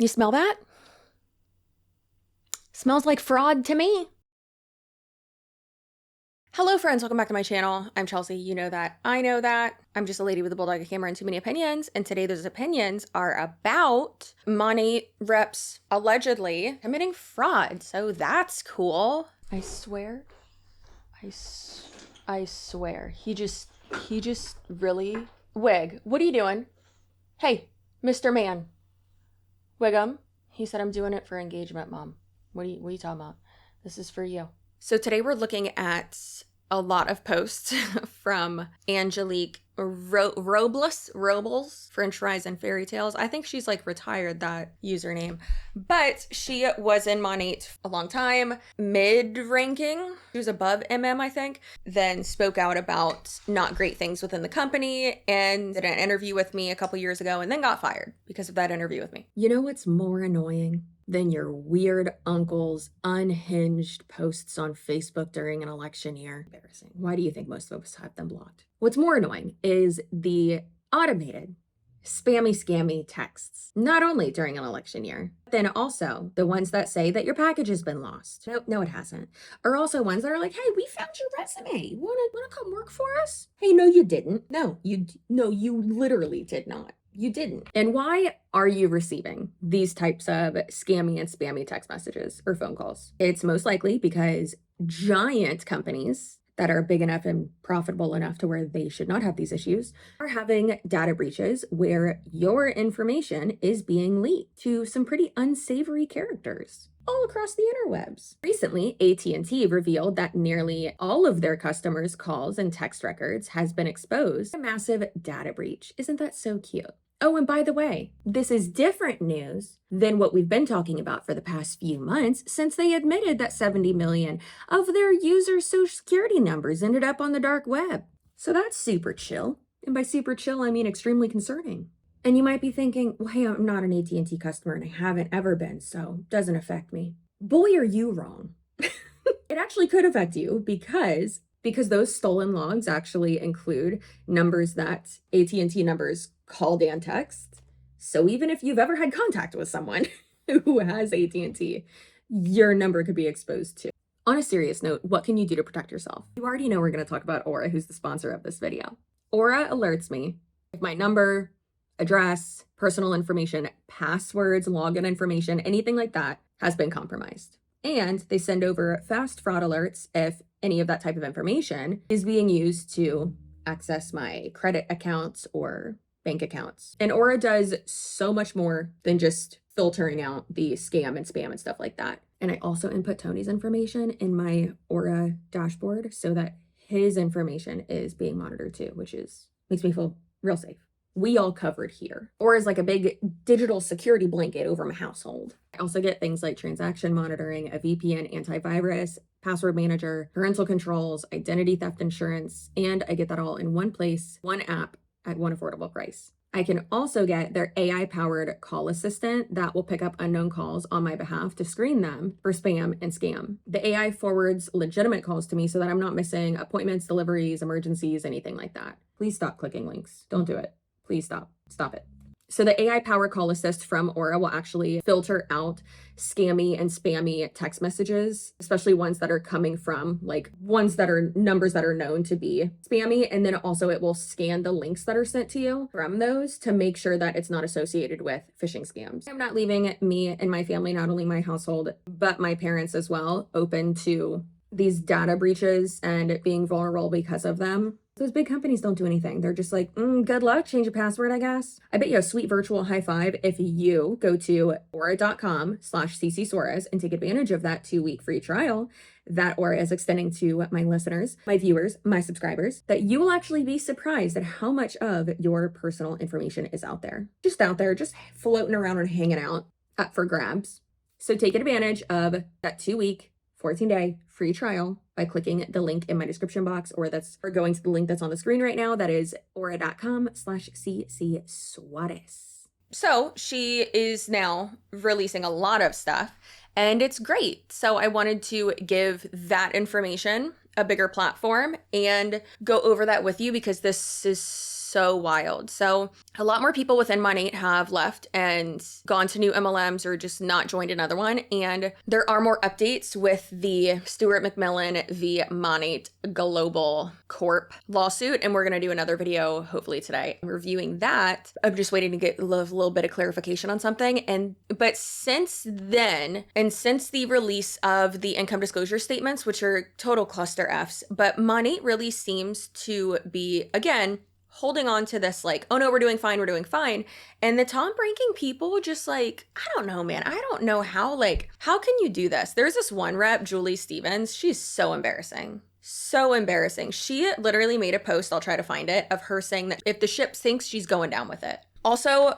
You smell that? Smells like fraud to me. Hello friends, welcome back to my channel. I'm Chelsea, you know that, I know that. I'm just a lady with a bulldog, a camera, and too many opinions, and today those opinions are about Monat reps allegedly committing fraud, so that's cool. I swear, I swear, he just really... Wig, what are you doing? Hey, Mr. Man. Wiggum, he said I'm doing it for engagement, Mom. What are you talking about? This is for you. So today we're looking at a lot of posts from Angelique Robles, French Fries and Fairy Tales. I think she's like retired that username, but she was in Monat a long time, mid-ranking. She was above MM, I think, then spoke out about not great things within the company and did an interview with me a couple years ago and then got fired because of that interview with me. You know what's more annoying than your weird uncle's unhinged posts on Facebook during an election year? Embarrassing. Why do you think most of us have them blocked? What's more annoying is the automated scammy texts, not only during an election year, but then also the ones that say that your package has been lost. No, it hasn't. Or also ones that are like, hey, we found your resume. Wanna come work for us? Hey, no, you didn't. No, you literally did not. You didn't. And why are you receiving these types of scammy and spammy text messages or phone calls? It's most likely because giant companies that are big enough and profitable enough to where they should not have these issues are having data breaches where your information is being leaked to some pretty unsavory characters all across the interwebs. Recently, AT&T revealed that nearly all of their customers' calls and text records has been exposed to a massive data breach. Isn't that so cute? Oh, and by the way, this is different news than what we've been talking about for the past few months, since they admitted that 70 million of their users' social security numbers ended up on the dark web. So that's super chill. And by super chill, I mean extremely concerning. And you might be thinking, well, hey, I'm not an AT&T customer and I haven't ever been, so it doesn't affect me. Boy, are you wrong. It actually could affect you because those stolen logs actually include numbers that AT&T numbers called and text. So even if you've ever had contact with someone who has AT&T, your number could be exposed too. On a serious note, what can you do to protect yourself? You already know we're going to talk about Aura, who's the sponsor of this video. Aura alerts me if my number, address, personal information, passwords, login information, anything like that has been compromised. And they send over fast fraud alerts if any of that type of information is being used to access my credit accounts or bank accounts. And Aura does so much more than just filtering out the scam and spam and stuff like that. And I also input Tony's information in my Aura dashboard so that his information is being monitored too, which makes me feel real safe. We all covered here. Aura is like a big digital security blanket over my household. I also get things like transaction monitoring, a VPN antivirus, password manager, parental controls, identity theft insurance, and I get that all in one place, one app at one affordable price. I can also get their AI-powered call assistant that will pick up unknown calls on my behalf to screen them for spam and scam. The AI forwards legitimate calls to me so that I'm not missing appointments, deliveries, emergencies, anything like that. Please stop clicking links. Don't do it. Please stop. Stop it. So the AI Power Call Assist from Aura will actually filter out scammy and spammy text messages, especially ones that are coming from like ones that are numbers that are known to be spammy. And then also it will scan the links that are sent to you from those to make sure that it's not associated with phishing scams. I'm not leaving me and my family, not only my household, but my parents as well, open to these data breaches and being vulnerable because of them. Those big companies don't do anything. They're just like, good luck, change your password, I guess. I bet you a sweet virtual high five if you go to aura.com/CCSUAREZ and take advantage of that 2-week free trial that Aura is extending to my listeners, my viewers, my subscribers, that you will actually be surprised at how much of your personal information is out there, just floating around and hanging out up for grabs. So take advantage of that 2-week 14-day free trial by clicking the link in my description box or going to the link that's on the screen right now. That is aura.com/CCSUAREZ. So she is now releasing a lot of stuff and it's great. So I wanted to give that information a bigger platform and go over that with you because this is so wild. So a lot more people within Monat have left and gone to new MLMs or just not joined another one. And there are more updates with the Stuart McMillan v. Monat Global Corp lawsuit. And we're going to do another video hopefully today reviewing that. I'm just waiting to get a little bit of clarification on something. But since then, and since the release of the income disclosure statements, which are total cluster Fs, but Monat really seems to be, again, holding on to this like, oh no, we're doing fine. And the top ranking people just like, I don't know, man. I don't know how can you do this? There's this one rep, Julie Stevens. She's so embarrassing. So embarrassing. She literally made a post, I'll try to find it, of her saying that if the ship sinks, she's going down with it. Also,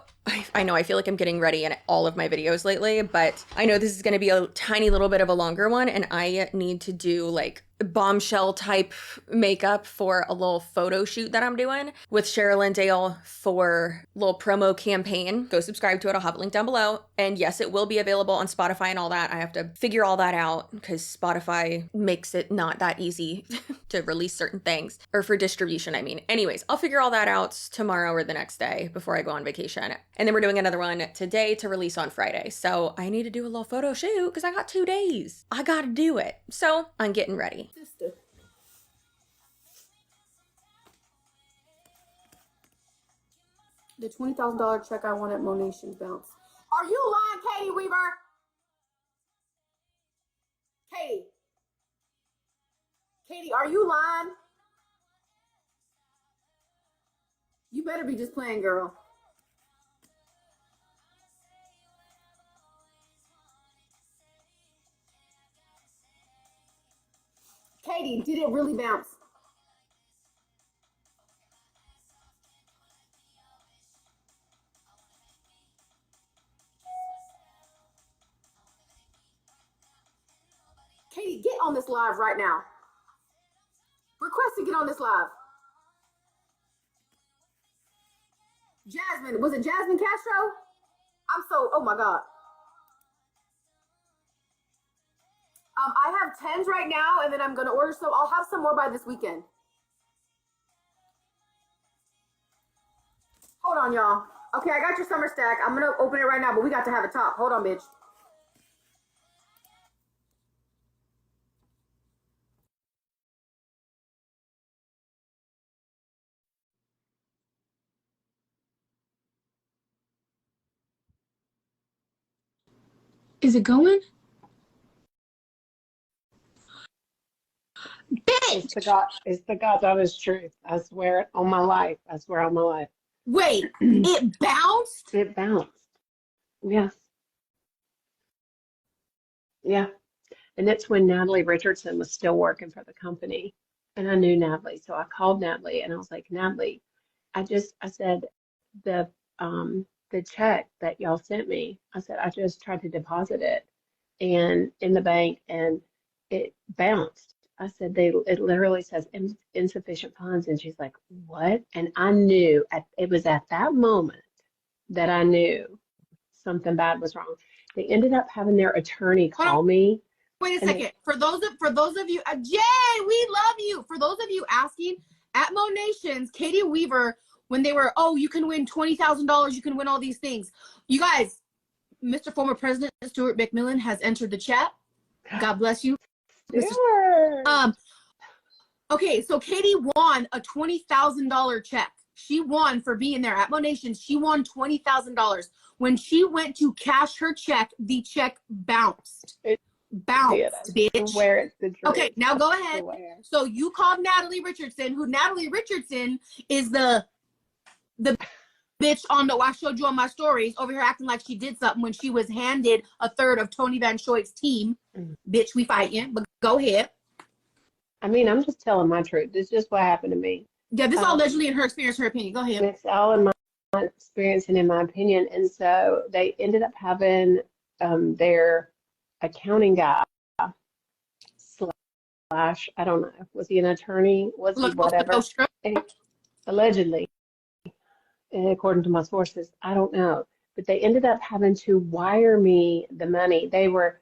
I know I feel like I'm getting ready in all of my videos lately, but I know this is going to be a tiny little bit of a longer one, and I need to do like bombshell type makeup for a little photo shoot that I'm doing with Sherilyn Dale for a little promo campaign. Go subscribe to it. I'll have it linked down below. And yes, it will be available on Spotify and all that. I have to figure all that out because Spotify makes it not that easy to release certain things, or for distribution, I mean. Anyways, I'll figure all that out tomorrow or the next day before I go on vacation. And then we're doing another one today to release on Friday. So I need to do a little photo shoot because I got 2 days. I got to do it. So I'm getting ready. Sister. The $20,000 check I won at Monations bounced. Are you lying, Katie Weaver? Katie, are you lying? You better be just playing, girl. Katie, did it really bounce? Katie, get on this live right now. Request to get on this live. Jasmine, was it Jasmine Castro? Oh my God. I have 10s right now, and then I'm going to order some. I'll have some more by this weekend. Hold on, y'all. Okay, I got your summer stack. I'm going to open it right now, but we got to have a talk. Hold on, bitch. Is it going? It's the God's honest truth. I swear it on my life. I swear on my life. Wait, it bounced? It bounced. Yes. Yeah. And it's when Natalie Richardson was still working for the company. And I knew Natalie. So I called Natalie and I was like, Natalie, I said, the check that y'all sent me, I said, I just tried to deposit it and in the bank and it bounced. I said, it literally says insufficient funds. And she's like, what? And I knew it was at that moment that I knew something bad was wrong. They ended up having their attorney call me. Wait a second. For those of you, Jay, we love you. For those of you asking, at Monations, Katie Weaver, when they were, oh, you can win $20,000, you can win all these things. You guys, Mr. Former President Stuart McMillan has entered the chat. God bless you. Sure. Okay, so Katie won a $20,000 check. She won for being there at Monations. She won $20,000. When she went to cash her check, the check bounced. Bounced, bitch. Okay, now go ahead. So you called Natalie Richardson, who Natalie Richardson is the bitch on the, I showed you on my stories, over here acting like she did something when she was handed a third of Tony Van Schoyt's team. Bitch, we fighting, but go ahead. I mean, I'm just telling my truth. This is just what happened to me. Yeah, this is all allegedly in her experience, her opinion. Go ahead. It's all in my experience and in my opinion. And so they ended up having their accounting guy slash, I don't know, was he an attorney? Was he whatever? Allegedly, according to my sources, I don't know. But they ended up having to wire me the money. They were,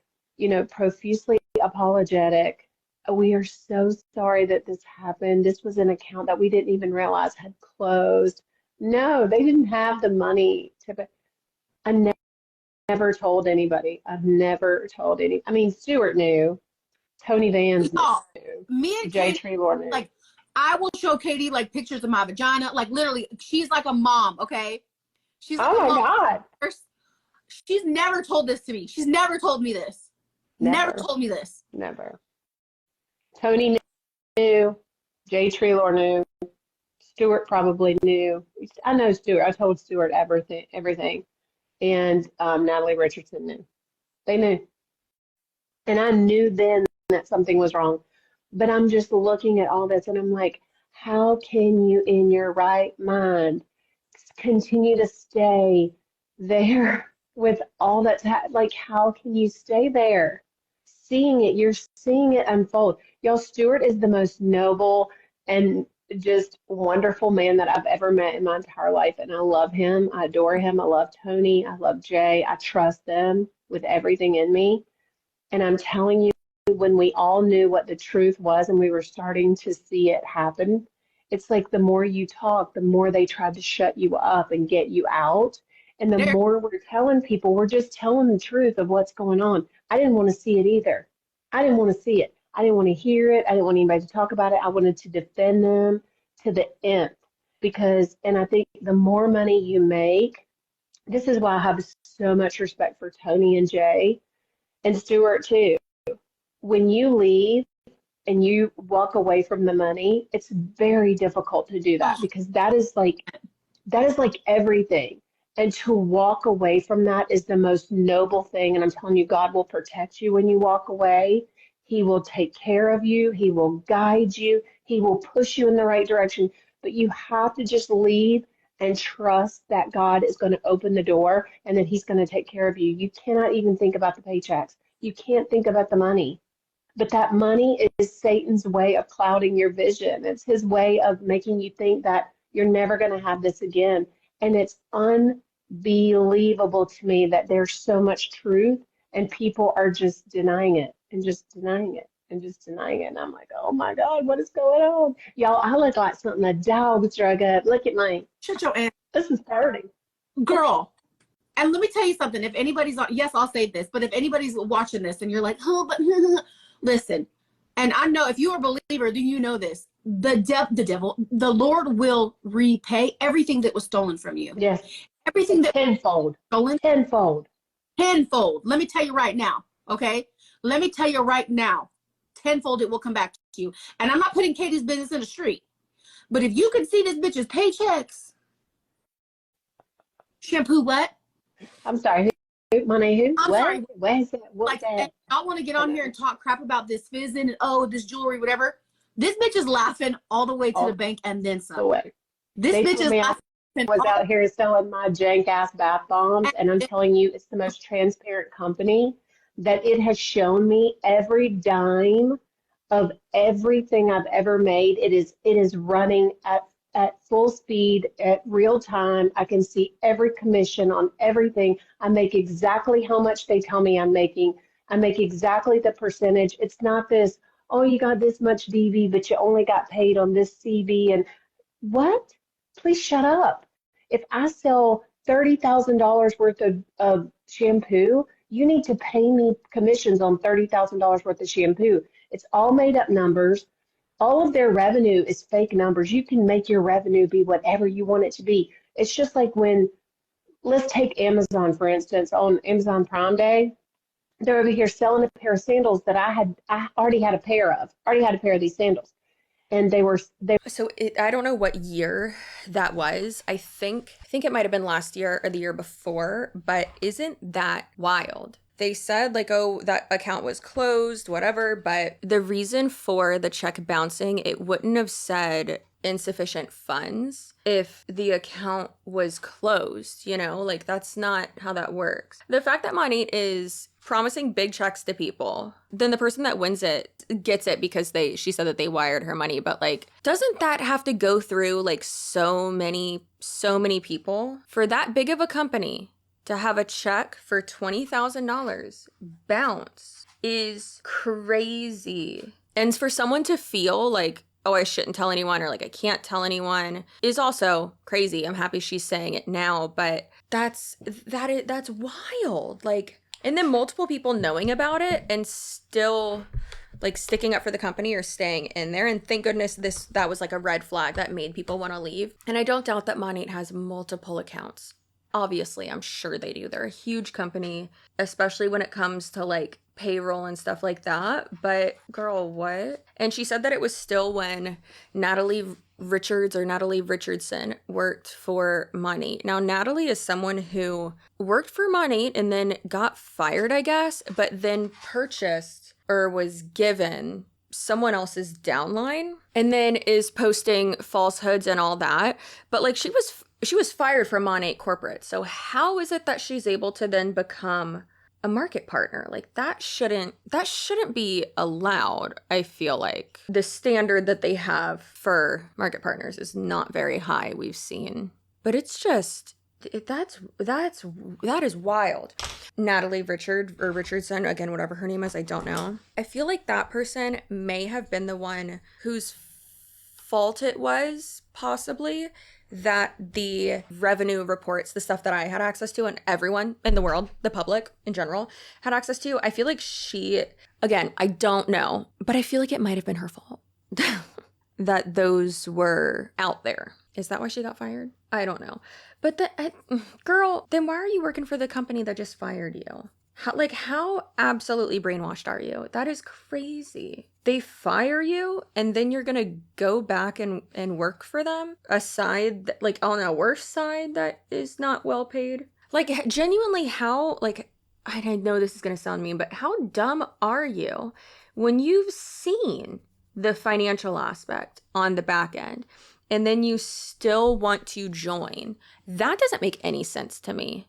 profusely apologetic we are so sorry that this happened. This was an account that we didn't even realize had closed. No, they didn't have the money to. I never told anybody. I've never told any. I mean, Stuart knew. Tony Vans Y'all, knew. me and Jay Katie, Treelor knew. like, I will show Katie like pictures of my vagina. Like literally, she's like a mom, okay? She's like Oh a my mom. God. She's never told this to me. She's never told me this. Never Never. told me this. Never. Tony knew. Jay Treelor knew. Stuart probably knew. I know Stuart. I told Stuart everything. And Natalie Richardson knew. They knew. And I knew then that something was wrong. But I'm just looking at all this and I'm like, how can you in your right mind continue to stay there with all that's like, how can you stay there? Seeing it, you're seeing it unfold. Y'all, Stuart is the most noble and just wonderful man that I've ever met in my entire life. And I love him. I adore him. I love Tony. I love Jay. I trust them with everything in me. And I'm telling you, when we all knew what the truth was and we were starting to see it happen, it's like the more you talk, the more they tried to shut you up and get you out. And the more we're telling people, we're just telling the truth of what's going on. I didn't want to see it either. I didn't want to see it. I didn't want to hear it. I didn't want anybody to talk about it. I wanted to defend them to the nth because, and I think the more money you make, this is why I have so much respect for Tony and Jay and Stuart too. When you leave and you walk away from the money, it's very difficult to do that because that is like everything. And to walk away from that is the most noble thing. And I'm telling you, God will protect you when you walk away. He will take care of you. He will guide you. He will push you in the right direction. But you have to just leave and trust that God is going to open the door and that he's going to take care of you. You cannot even think about the paychecks. You can't think about the money. But that money is Satan's way of clouding your vision. It's his way of making you think that you're never going to have this again. And it's unbelievable to me that there's so much truth and people are just denying it and just denying it and just denying it. And I'm like, oh my God, what is going on? Y'all, I look like something a dog drug up. Look at me. Shut your ass. This is dirty. Girl. And let me tell you something. If anybody's on, yes, I'll say this, but if anybody's watching this and you're like, oh, but listen, and I know if you're a believer, then you know this. The Lord will repay everything that was stolen from you. Yes. Everything that tenfold. Stolen. Tenfold. Tenfold. Let me tell you right now, okay? Let me tell you right now, tenfold it will come back to you. And I'm not putting Katie's business in the street. But if you can see this bitch's paychecks, shampoo what? I'm sorry. Money who? I'm what? sorry. What is that? What's Like, that? I want to get on here and talk crap about this fizzing and this jewelry, whatever. This bitch is laughing all the way to the bank and then some. Away. This They bitch told is me laughing. I was out here selling my jank ass bath bombs, and I'm telling you, it's the most transparent company that it has shown me every dime of everything I've ever made. It is running at full speed, at real time. I can see every commission on everything. I make exactly how much they tell me I'm making. I make exactly the percentage. It's not this, oh, you got this much DV, but you only got paid on this CV. And what? Please shut up. If I sell $30,000 worth of shampoo, you need to pay me commissions on $30,000 worth of shampoo. It's all made up numbers. All of their revenue is fake numbers. You can make your revenue be whatever you want it to be. It's just like when, let's take Amazon, for instance, on Amazon Prime Day. They're over here selling a pair of sandals that I already had a pair of these sandals. And I don't know what year that was. I think it might have been last year or the year before, but isn't that wild? They said like, oh, that account was closed, whatever, but the reason for the check bouncing, it wouldn't have said insufficient funds if the account was closed, like that's not how that works. The fact that Monat is promising big checks to people, then the person that wins it gets it because she said that they wired her money, but like, doesn't that have to go through like so many people for that big of a company to have a check for $20,000 bounce is crazy. And for someone to feel like, oh, I shouldn't tell anyone, or like I can't tell anyone, is also crazy. I'm happy she's saying it now, but that's wild. Like, and then multiple people knowing about it and still like sticking up for the company or staying in there. And thank goodness that was like a red flag that made people want to leave. And I don't doubt that Monat has multiple accounts. Obviously, I'm sure they do. They're a huge company, especially when it comes to like payroll and stuff like that. But girl, what? And she said that it was still when Natalie Richardson worked for Monat. Now, Natalie is someone who worked for Monat and then got fired, I guess, but then purchased or was given someone else's downline and then is posting falsehoods and all that. But like she was fired from Monat corporate. So how is it that she's able to then become a market partner? Like that shouldn't be allowed. I feel like the standard that they have for market partners is not very high, we've seen. But it's just that is wild. Natalie Richardson, again, whatever her name is, I don't know. I feel like that person may have been the one whose fault it was, possibly, that the revenue reports, the stuff that I had access to and everyone in the world, the public in general, had access to. I feel like she, again, I don't know, but I feel like it might have been her fault that those were out there. Is that why she got fired? I don't know. But girl, then why are you working for the company that just fired you? How absolutely brainwashed are you? That is crazy. They fire you and then you're going to go back and work for them? A side, like on a worse side that is not well paid? Like genuinely how, like, I know this is going to sound mean, but how dumb are you when you've seen the financial aspect on the back end and then you still want to join? That doesn't make any sense to me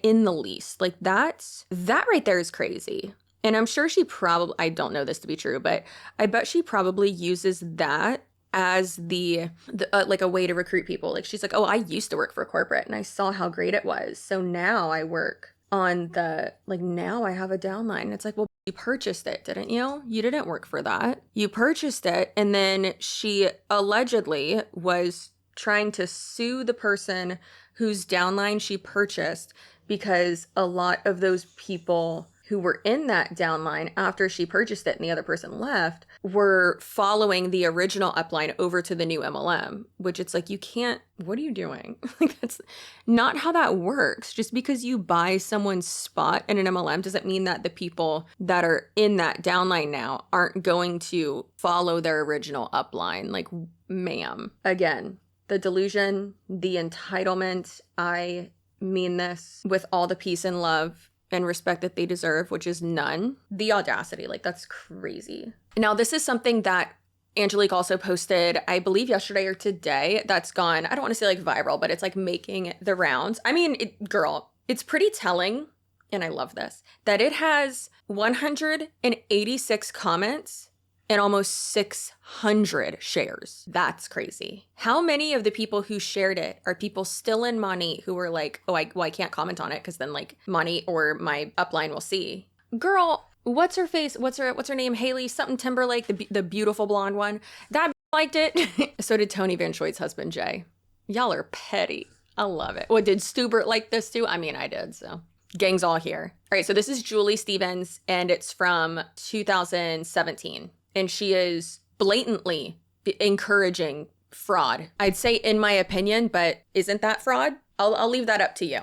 in the least. Like that right there is crazy. And I'm sure she probably, I don't know this to be true, but I bet she probably uses that as the like a way to recruit people. Like she's like, oh, I used to work for a corporate and I saw how great it was. So now I work on now I have a downline. It's like, well, you purchased it, didn't you? You didn't work for that. You purchased it. And then she allegedly was trying to sue the person whose downline she purchased because a lot of those people who were in that downline after she purchased it and the other person left were following the original upline over to the new MLM, which it's like, you can't, what are you doing? Like that's not how that works. Just because you buy someone's spot in an MLM doesn't mean that the people that are in that downline now aren't going to follow their original upline. Like, ma'am, again, the delusion, the entitlement, I mean this with all the peace and love and respect that they deserve, which is none. The audacity, like that's crazy. Now, this is something that Angelique also posted, I believe yesterday or today, that's gone, I don't want to say like viral, but it's like making the rounds. I mean, girl, it's pretty telling, and I love this, that it has 186 comments and almost 600 shares. That's crazy. How many of the people who shared it are people still in Monat who were like, oh, I can't comment on it because then like Monat or my upline will see. Girl, what's her face? What's her name? Haley something Timberlake, the beautiful blonde one. That liked it. So did Tony Van Schoyt's husband, Jay. Y'all are petty. I love it. What, did Stubert like this too? I mean, I did, so. Gang's all here. All right, so this is Julie Stevens, and it's from 2017. And she is blatantly encouraging fraud. I'd say in my opinion, but isn't that fraud? I'll leave that up to you.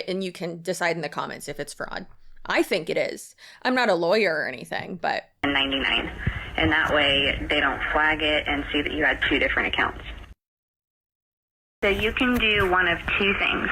And you can decide in the comments if it's fraud. I think it is. I'm not a lawyer or anything, but. 99. And that way they don't flag it and see that you had two different accounts. So you can do one of two things.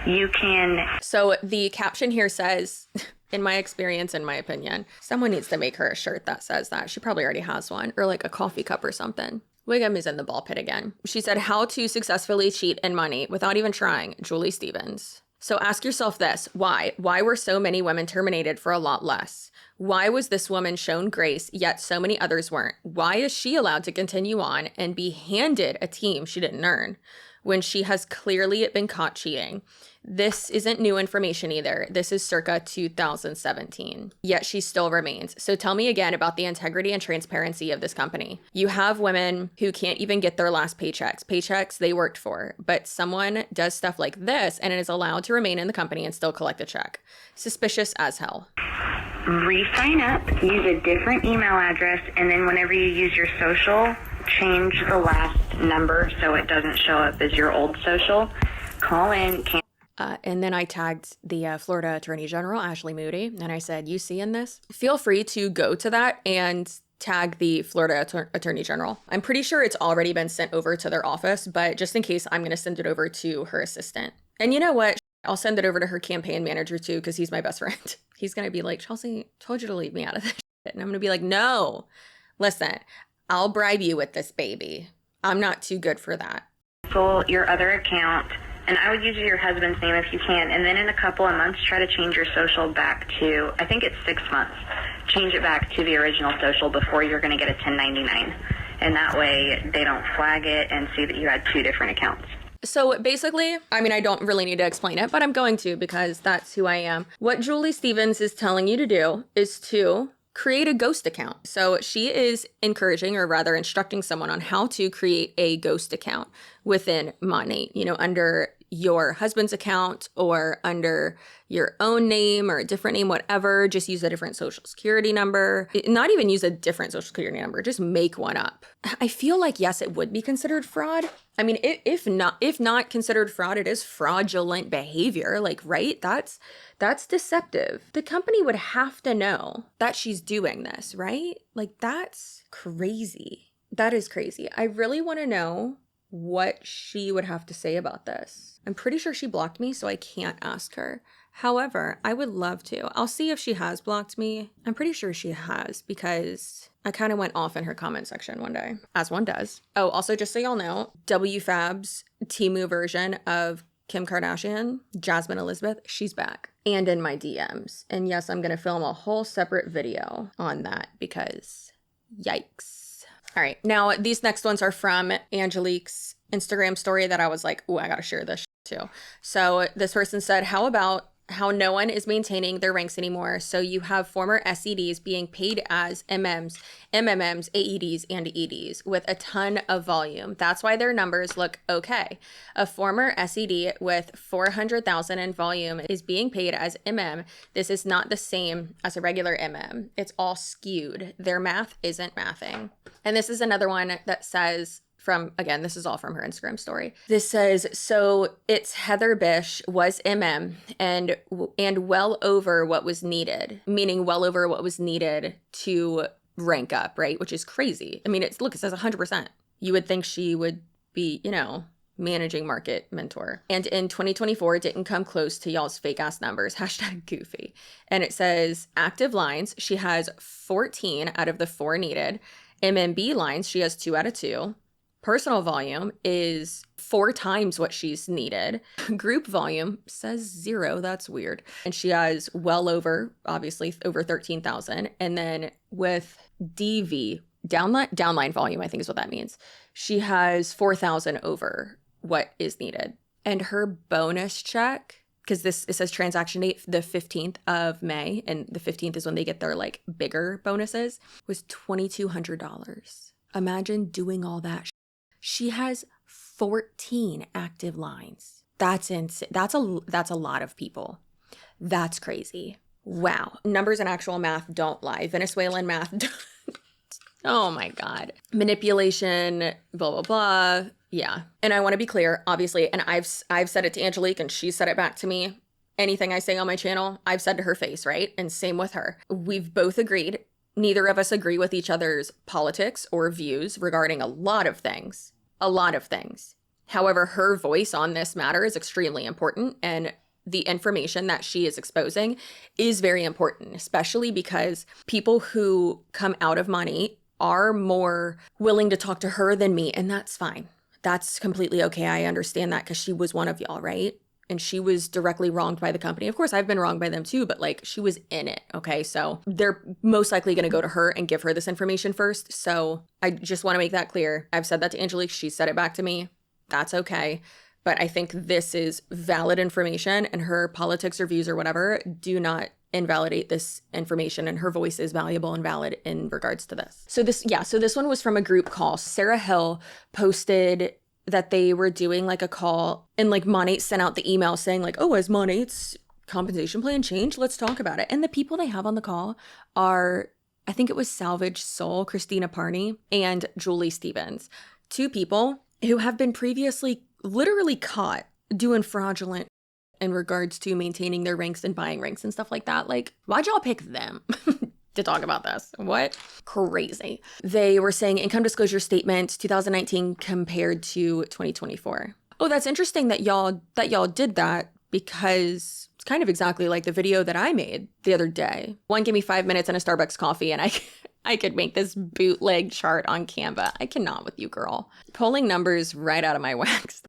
You can. So the caption here says, in my experience, in my opinion, someone needs to make her a shirt that says that. She probably already has one, or like a coffee cup or something. Wiggum is in the ball pit again. She said, how to successfully cheat in money without even trying, Julie Stevens. So ask yourself this, why? Why were so many women terminated for a lot less? Why was this woman shown grace, yet so many others weren't? Why is she allowed to continue on and be handed a team she didn't earn when she has clearly been caught cheating? This isn't new information either. This is circa 2017. Yet she still remains. So tell me again about the integrity and transparency of this company. You have women who can't even get their last paychecks they worked for, but someone does stuff like this and is allowed to remain in the company and still collect a check. Suspicious as hell. Re-sign up, use a different email address, and then whenever you use your social, change the last number so it doesn't show up as your old social. Call in. And then I tagged the Florida Attorney General, Ashley Moody, and I said, you see in this? Feel free to go to that and tag the Florida Attorney General. I'm pretty sure it's already been sent over to their office, but just in case, I'm going to send it over to her assistant. And you know what? I'll send it over to her campaign manager too, because he's my best friend. He's going to be like, Chelsea, told you to leave me out of this shit. And I'm going to be like, no, listen, I'll bribe you with this baby. I'm not too good for that. Your other account, and I would use your husband's name if you can, and then in a couple of months, try to change your social back to, I think it's 6 months. Change it back to the original social before you're going to get a 1099. And that way they don't flag it and see that you had 2 different accounts. So basically, I mean, I don't really need to explain it, but I'm going to because that's who I am. What Julie Stevens is telling you to do is to create a ghost account. So she is encouraging, or rather instructing someone on how to create a ghost account within Monat, under your husband's account or under your own name or a different name, whatever. Just use a different social security number. Not even use a different social security number, just make one up. I feel like, yes, it would be considered fraud. I mean, if not considered fraud, it is fraudulent behavior. Like, right? That's deceptive. The company would have to know that she's doing this, right? Like, that's crazy. That is crazy. I really want to know what she would have to say about this. I'm pretty sure she blocked me, so I can't ask her. However, I would love to. I'll see if she has blocked me. I'm pretty sure she has because I kind of went off in her comment section one day, as one does. Oh, also, just so y'all know, WFAB's Temu version of Kim Kardashian, Jasmine Elizabeth, she's back and in my DMs. And yes, I'm going to film a whole separate video on that because yikes. All right. Now, these next ones are from Angelique's Instagram story that I was like, oh, I got to share this too. So this person said, how about how no one is maintaining their ranks anymore? So you have former SEDs being paid as MMs, MMMs, AEDs, and EDs with a ton of volume. That's why their numbers look okay. A former SED with 400,000 in volume is being paid as MM. This is not the same as a regular MM. It's all skewed. Their math isn't mathing. And this is another one that says, again, this is all from her Instagram story. This says, so it's Heather Bish was MM and well over what was needed, meaning well over what was needed to rank up, right? Which is crazy. I mean, it says 100%. You would think she would be, managing market mentor. And in 2024, it didn't come close to y'all's fake ass numbers, #goofy. And it says active lines, she has 14 out of the 4 needed. MMB lines, she has 2 out of 2. Personal volume is 4 times what she's needed. Group volume says 0. That's weird. And she has well over, obviously, over 13,000. And then with DV, downline volume, I think is what that means, she has 4,000 over what is needed. And her bonus check, because it says transaction date the 15th of May, and the 15th is when they get their bigger bonuses, was $2,200. Imagine doing all that. She has 14 active lines. That's insane. That's a lot of people. That's crazy. Wow. Numbers and actual math don't lie. Venezuelan math. Oh my God. Manipulation, blah, blah, blah. Yeah. And I want to be clear, obviously, and I've said it to Angelique and she said it back to me. Anything I say on my channel, I've said to her face, right? And same with her. We've both agreed. Neither of us agree with each other's politics or views regarding a lot of things. However, her voice on this matter is extremely important, and the information that she is exposing is very important, especially because people who come out of Monat are more willing to talk to her than me, and that's fine. That's completely okay. I understand that because she was one of y'all, right? And she was directly wronged by the company. Of course, I've been wronged by them too, but she was in it, okay? So they're most likely going to go to her and give her this information first. So I just want to make that clear. I've said that to Angelique. She said it back to me. That's okay. But I think this is valid information, and her politics or views or whatever do not invalidate this information, and her voice is valuable and valid in regards to this. So this one was from a group call. Sarah Hill posted that they were doing like a call, and like Monats sent out the email saying like, oh, has Monats compensation plan changed? Let's talk about it. And the people they have on the call are, I think it was Salvage Soul, Christina Parney, and Julie Stevens. 2 people who have been previously literally caught doing fraudulent in regards to maintaining their ranks and buying ranks and stuff like that. Like, why'd y'all pick them to talk about this? What? Crazy. They were saying income disclosure statement 2019 compared to 2024. Oh, that's interesting that y'all did that, because it's kind of exactly like the video that I made the other day. One gave me 5 minutes and a Starbucks coffee, and I could make this bootleg chart on Canva. I cannot with you, girl. Pulling numbers right out of my wax.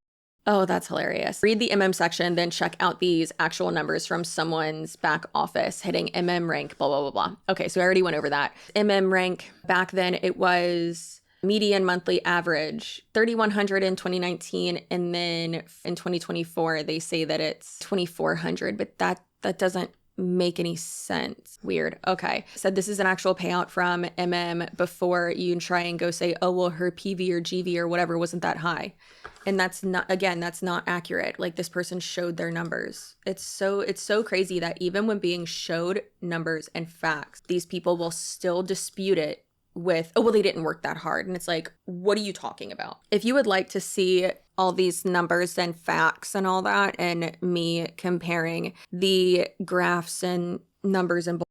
Oh, that's hilarious. Read the MM section, then check out these actual numbers from someone's back office hitting MM rank, blah, blah, blah, blah. Okay, so I already went over that. MM rank, back then it was median monthly average, 3,100 in 2019. And then in 2024, they say that it's 2,400, but that doesn't make any sense. Weird. Okay. Said this is an actual payout from MM before you try and go say, oh, well, her PV or GV or whatever wasn't that high. And that's not accurate. Like, this person showed their numbers. It's so crazy that even when being showed numbers and facts, these people will still dispute it with, oh, well, they didn't work that hard. And it's like, what are you talking about? If you would like to see all these numbers and facts and all that, and me comparing the graphs and numbers and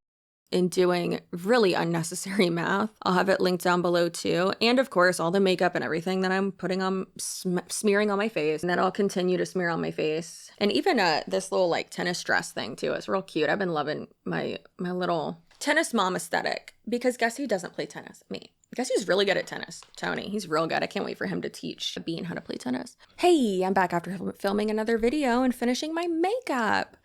doing really unnecessary math, I'll have it linked down below too. And of course, all the makeup and everything that I'm putting on, smearing on my face, and that I'll continue to smear on my face. And even this little like tennis dress thing too. It's real cute. I've been loving my little tennis mom aesthetic, because guess who doesn't play tennis? Me. Guess who's really good at tennis? Tony. He's real good. I can't wait for him to teach Bean how to play tennis. Hey, I'm back after filming another video and finishing my makeup.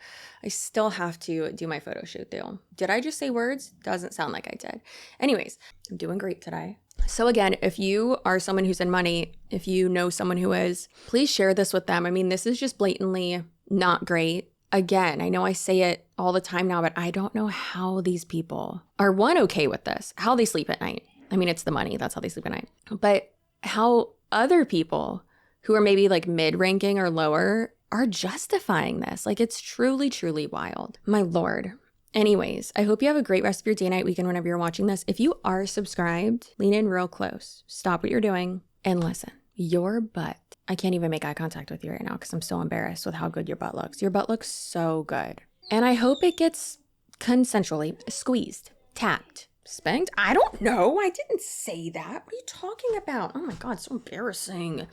I still have to do my photo shoot though. Did I just say words? Doesn't sound like I did. Anyways, I'm doing great today. So again, if you are someone who's in money, if you know someone who is, please share this with them. I mean, this is just blatantly not great. Again, I know I say it all the time now, but I don't know how these people are, one, okay with this, how they sleep at night. I mean, it's the money. That's how they sleep at night. But how other people who are maybe like mid-ranking or lower are justifying this. Like, it's truly, truly wild. My Lord. Anyways, I hope you have a great rest of your day, night, weekend, whenever you're watching this. If you are subscribed, lean in real close. Stop what you're doing and listen. Your butt. I can't even make eye contact with you right now because I'm so embarrassed with how good your butt looks. Your butt looks so good. And I hope it gets consensually squeezed, tapped, spanked. I don't know. I didn't say that. What are you talking about? Oh my God, so embarrassing.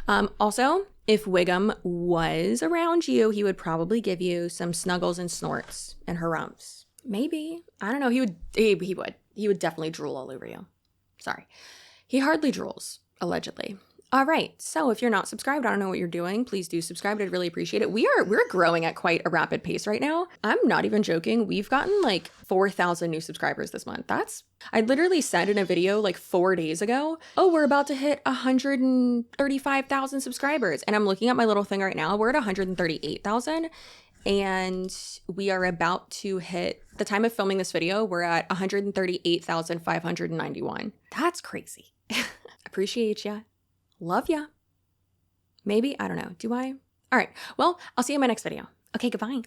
Also, if Wiggum was around you, he would probably give you some snuggles and snorts and harumps. Maybe. I don't know. He would. He would definitely drool all over you. Sorry. He hardly drools, allegedly. All right. So if you're not subscribed, I don't know what you're doing. Please do subscribe. I'd really appreciate it. We're growing at quite a rapid pace right now. I'm not even joking. We've gotten like 4,000 new subscribers this month. I literally said in a video like 4 days ago, oh, we're about to hit 135,000 subscribers. And I'm looking at my little thing right now. We're at 138,000. And we are about to hit, the time of filming this video, we're at 138,591. That's crazy. Appreciate ya. Love ya. Maybe. I don't know. Do I? All right. Well, I'll see you in my next video. Okay, goodbye.